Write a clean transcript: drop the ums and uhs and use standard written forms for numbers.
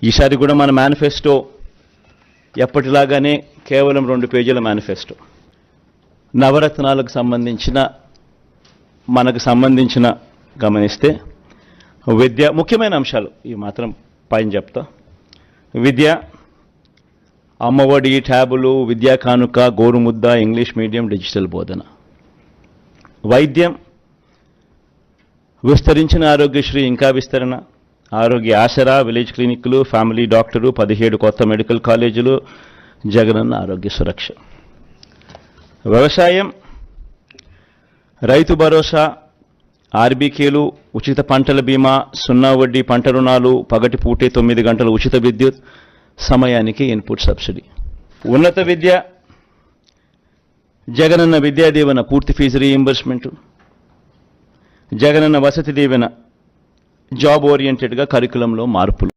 ఈసారి కూడా మన మేనిఫెస్టో ఎప్పటిలాగానే కేవలం 2 పేజీల మేనిఫెస్టో. నవరత్నాలకు మనకు సంబంధించిన గమనిస్తే విద్య ముఖ్యమైన అంశాలు ఈ మాత్రం పైన చెప్తా. విద్య, అమ్మఒడి, ట్యాబులు, విద్యా కానుక, గోరుముద్ద, ఇంగ్లీష్ మీడియం, డిజిటల్ బోధన. వైద్యం, విస్తరించిన ఆరోగ్యశ్రీ ఇంకా విస్తరణ, ఆరోగ్య ఆసరా, విలేజ్ క్లినిక్లు, ఫ్యామిలీ డాక్టరు, 17 కొత్త మెడికల్ కాలేజీలు, జగనన్న ఆరోగ్య సురక్ష. వ్యవసాయం, రైతు భరోసా, ఆర్బీకేలు, ఉచిత పంటల బీమా, 0 వడ్డీ పంట రుణాలు, పగటిపూటే 9 గంటల ఉచిత విద్యుత్, సమయానికి ఇన్పుట్ సబ్సిడీ. ఉన్నత విద్య, జగనన్న విద్యా దీవెన, పూర్తి fee reimbursement, Jagananna Vasathi Deevena, job ఓరియంటెడ్గా కరికులంలో మార్పులు.